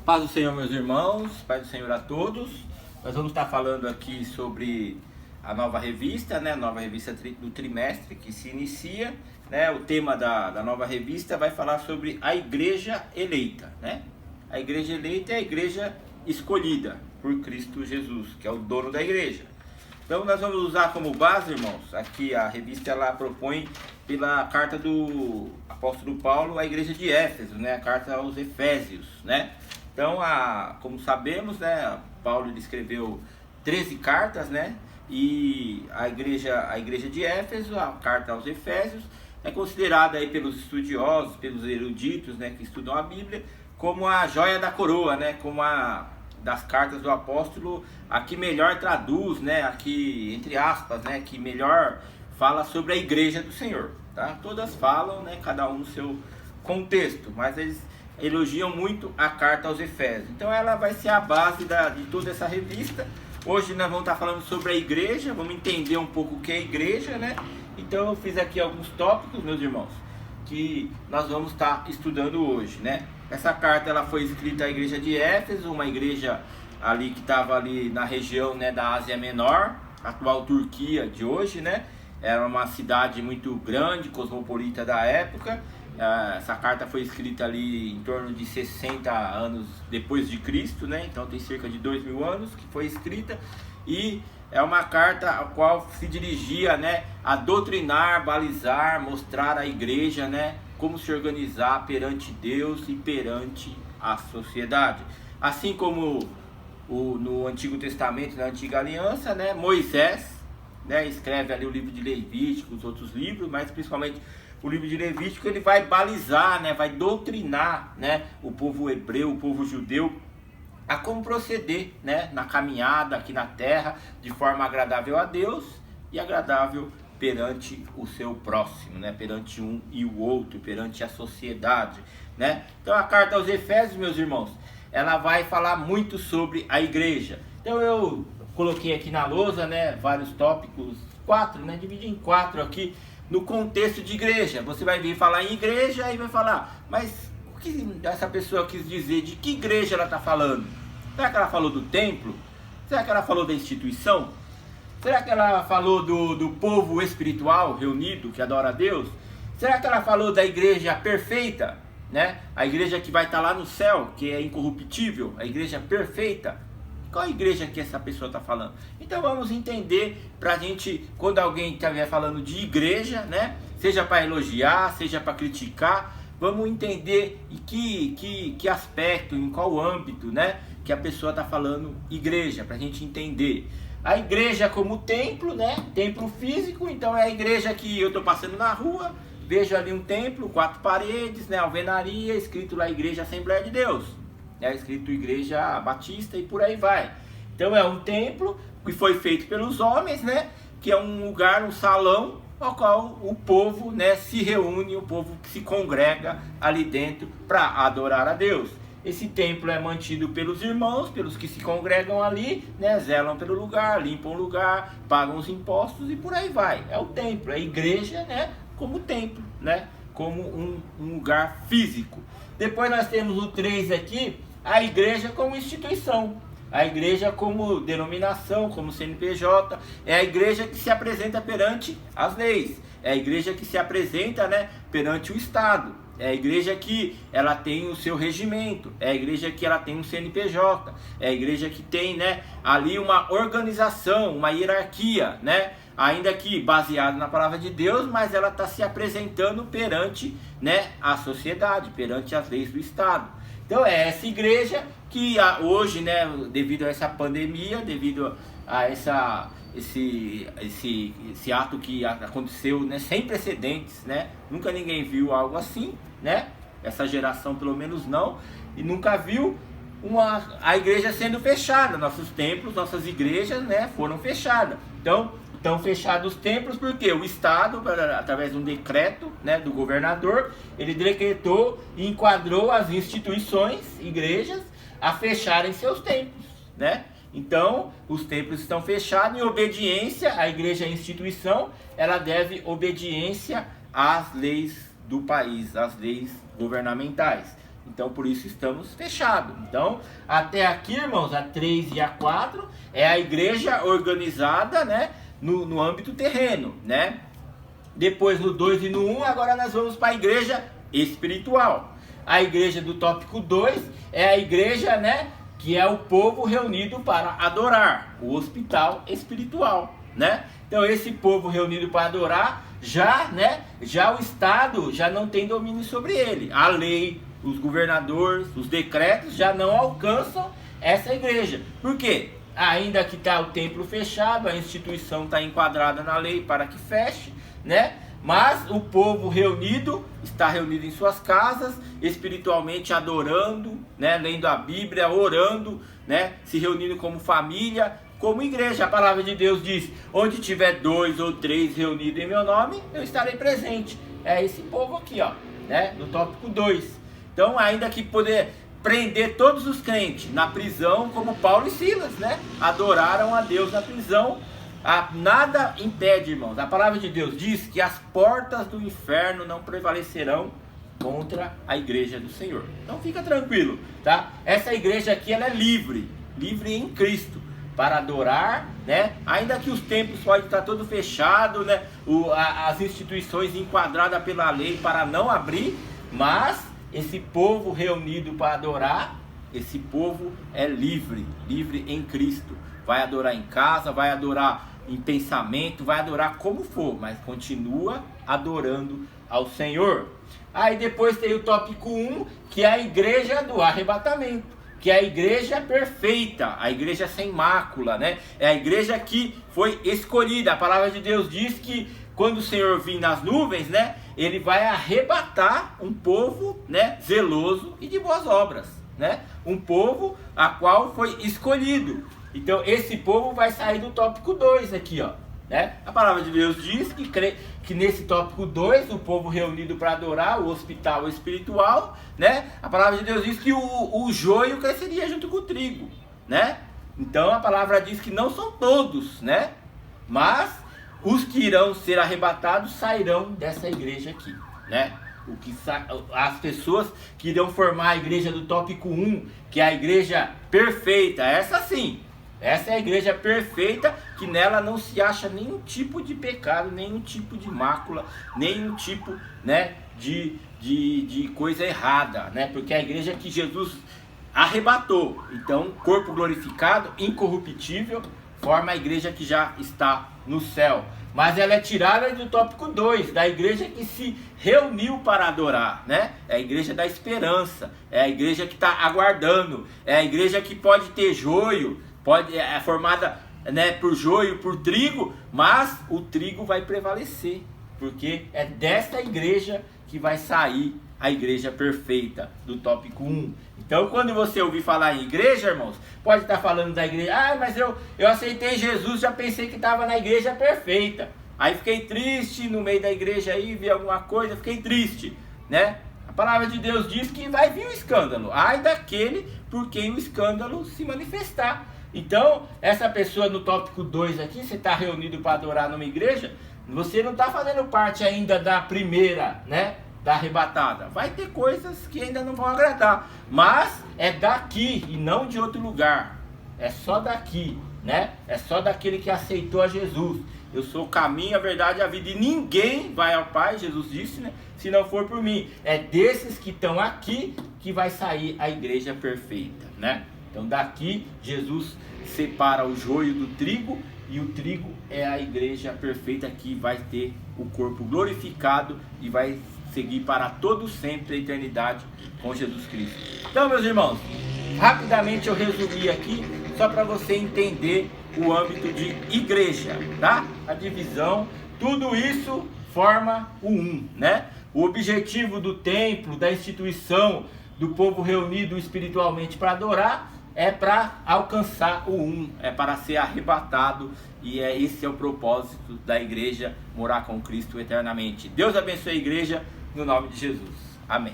Paz do Senhor, meus irmãos, paz do Senhor a todos. Nós vamos estar falando aqui sobre a nova revista, né? A nova revista do trimestre que se inicia, né? O tema da nova revista vai falar sobre a igreja eleita, né? A igreja eleita é a igreja escolhida por Cristo Jesus, que é o dono da igreja. Então nós vamos usar como base, irmãos, aqui a revista ela propõe pela carta do apóstolo Paulo à igreja de Éfeso, né? A carta aos Efésios, né? Então, como sabemos, né, Paulo ele escreveu 13 cartas, né, e a igreja de Éfeso, a carta aos Efésios, é considerada aí pelos estudiosos, pelos eruditos, né, que estudam a Bíblia, como a joia da coroa, né, como a das cartas do apóstolo, a que melhor traduz, né, a que, entre aspas, né, que melhor fala sobre a igreja do Senhor, tá? Todas falam, né, cada um no seu contexto, mas eles elogiam muito a carta aos Efésios. Então ela vai ser a base de toda essa revista. Hoje nós vamos estar falando sobre a igreja, vamos entender um pouco o que é a igreja, né? Então eu fiz aqui alguns tópicos, meus irmãos, que nós vamos estar estudando hoje, né? Essa carta ela foi escrita à igreja de Éfeso, uma igreja ali que estava ali na região, né, da Ásia Menor, atual Turquia de hoje, né? Era uma cidade muito grande, cosmopolita da época. Essa carta foi escrita ali em torno de 60 anos depois de Cristo, né? Então tem cerca de 2000 anos que foi escrita, e é uma carta a qual se dirigia, né, a doutrinar, balizar, mostrar à igreja, né, como se organizar perante Deus e perante a sociedade. Assim como no Antigo Testamento, na Antiga Aliança, né, Moisés, né, escreve ali o livro de Levítico, os outros livros, mas principalmente o livro de Levítico, ele vai balizar, né, vai doutrinar, né, o povo hebreu, o povo judeu, a como proceder, né, na caminhada aqui na terra, de forma agradável a Deus e agradável perante o seu próximo, né, perante um e o outro, perante a sociedade, né. Então a carta aos Efésios, meus irmãos, ela vai falar muito sobre a igreja. Então eu coloquei aqui na lousa, né, vários tópicos, 4, né, dividi em 4 aqui, no contexto de igreja. Você vai vir falar em igreja e vai falar, mas o que essa pessoa quis dizer? De que igreja ela está falando? Será que ela falou do templo? Será que ela falou da instituição? Será que ela falou do povo espiritual reunido que adora a Deus? Será que ela falou da igreja perfeita, né? A igreja que vai estar lá no céu, que é incorruptível, a igreja perfeita? Qual a igreja que essa pessoa está falando? Então vamos entender, para a gente, quando alguém estiver falando de igreja, né, seja para elogiar, seja para criticar, vamos entender em que aspecto, em qual âmbito, né, que a pessoa está falando igreja, para a gente entender. A igreja como templo, né, templo físico, então é a igreja que eu estou passando na rua, vejo ali um templo, 4 paredes, né, alvenaria, escrito lá Igreja Assembleia de Deus. É escrito Igreja Batista e por aí vai. Então é um templo que foi feito pelos homens, né? Que é um lugar, um salão, ao qual o povo, né, se reúne, o povo que se congrega ali dentro para adorar a Deus. Esse templo é mantido pelos irmãos, pelos que se congregam ali, né? Zelam pelo lugar, limpam o lugar, pagam os impostos e por aí vai. É o templo, é a igreja, né? Como templo, né? Como um lugar físico. Depois nós temos o 3 aqui, a igreja como instituição, a igreja como denominação, como CNPJ, é a igreja que se apresenta perante as leis, é a igreja que se apresenta, né, perante o Estado, é a igreja que ela tem o seu regimento, é a igreja que ela tem um CNPJ, é a igreja que tem, né, ali uma organização, uma hierarquia, né, ainda que baseado na palavra de Deus, mas ela está se apresentando perante, né, a sociedade, perante as leis do Estado. Então é essa igreja que hoje, né, devido a essa pandemia, devido a esse ato que aconteceu, né, sem precedentes, né, nunca ninguém viu algo assim, né, essa geração pelo menos não, e nunca viu a igreja sendo fechada, nossos templos, nossas igrejas, né, foram fechadas. Então estão fechados os templos porque o Estado, através de um decreto, né, do governador, ele decretou e enquadrou as instituições, igrejas, a fecharem seus templos, né? Então, os templos estão fechados em obediência, a igreja é a instituição, ela deve obediência às leis do país, às leis governamentais. Então por isso estamos fechados. Então até aqui, irmãos, a 3 e a 4 é a igreja organizada, né, no âmbito terreno, né? Depois no 2 e no 1, agora nós vamos para a igreja espiritual. A igreja do tópico 2 é a igreja, né, que é o povo reunido para adorar, o hospital espiritual, né? Então esse povo reunido para adorar, já o Estado já não tem domínio sobre ele. A lei, os governadores, os decretos já não alcançam essa igreja. Por quê? Ainda que está o templo fechado, a instituição está enquadrada na lei para que feche, né? Mas o povo reunido está reunido em suas casas, espiritualmente adorando, né? Lendo a Bíblia, orando, né? Se reunindo como família, como igreja. A palavra de Deus diz: onde tiver 2 ou 3 reunidos em meu nome, eu estarei presente. É esse povo aqui, ó, né? No tópico 2. Então, ainda que poder prender todos os crentes na prisão, como Paulo e Silas, né? Adoraram a Deus na prisão. Nada impede, irmãos. A palavra de Deus diz que as portas do inferno não prevalecerão contra a igreja do Senhor. Então fica tranquilo, tá? Essa igreja aqui, ela é livre em Cristo, para adorar, né? Ainda que os templos podem estar todo fechado, né? As instituições enquadradas pela lei para não abrir, mas esse povo reunido para adorar, esse povo é livre em Cristo. Vai adorar em casa, vai adorar em pensamento, vai adorar como for, mas continua adorando ao Senhor. Aí depois tem o tópico 1, que é a igreja do arrebatamento, que é a igreja perfeita, a igreja sem mácula, né? É a igreja que foi escolhida. A palavra de Deus diz que quando o Senhor vir nas nuvens, né, ele vai arrebatar um povo, né, zeloso e de boas obras, né? Um povo a qual foi escolhido. Então esse povo vai sair do tópico 2 aqui, ó, né? A palavra de Deus diz que nesse tópico 2, o povo reunido para adorar, o hospital espiritual, né? A palavra de Deus diz que o joio cresceria junto com o trigo, né? Então a palavra diz que não são todos, né? Mas os que irão ser arrebatados sairão dessa igreja aqui, né? As pessoas que irão formar a igreja do tópico 1, que é a igreja perfeita, essa sim. Essa é a igreja perfeita, que nela não se acha nenhum tipo de pecado, nenhum tipo de mácula, nenhum tipo, né, de coisa errada, né? Porque é a igreja que Jesus arrebatou. Então, corpo glorificado, incorruptível, forma a igreja que já está no céu. Mas ela é tirada do tópico 2, da igreja que se reuniu para adorar, né? É a igreja da esperança, é a igreja que está aguardando, é a igreja que pode ter joio, é formada, né, por joio, por trigo, mas o trigo vai prevalecer, porque é desta igreja que vai sair a igreja perfeita, do tópico 1. Então quando você ouvir falar em igreja, irmãos, pode estar falando da igreja: mas eu aceitei Jesus, já pensei que estava na igreja perfeita, aí fiquei triste no meio da igreja aí, vi alguma coisa, fiquei triste, né? A palavra de Deus diz que vai vir um escândalo, ai daquele por quem o escândalo se manifestar. Então, essa pessoa no tópico 2 aqui, você está reunido para adorar numa igreja, você não está fazendo parte ainda da primeira, né, da arrebatada. Vai ter coisas que ainda não vão agradar, mas é daqui e não de outro lugar. É só daqui, né? É só daquele que aceitou a Jesus. Eu sou o caminho, a verdade e a vida, e ninguém vai ao Pai, Jesus disse, né, se não for por mim. É desses que estão aqui que vai sair a igreja perfeita, né? Então daqui Jesus separa o joio do trigo, e o trigo é a igreja perfeita que vai ter o corpo glorificado e vai seguir para todo sempre a eternidade com Jesus Cristo. Então, meus irmãos, rapidamente eu resumi aqui só para você entender o âmbito de igreja, tá? A divisão, tudo isso forma o 1, né? O objetivo do templo, da instituição, do povo reunido espiritualmente para adorar, é para alcançar o 1, é para ser arrebatado, e esse é o propósito da igreja, morar com Cristo eternamente. Deus abençoe a igreja, no nome de Jesus. Amém.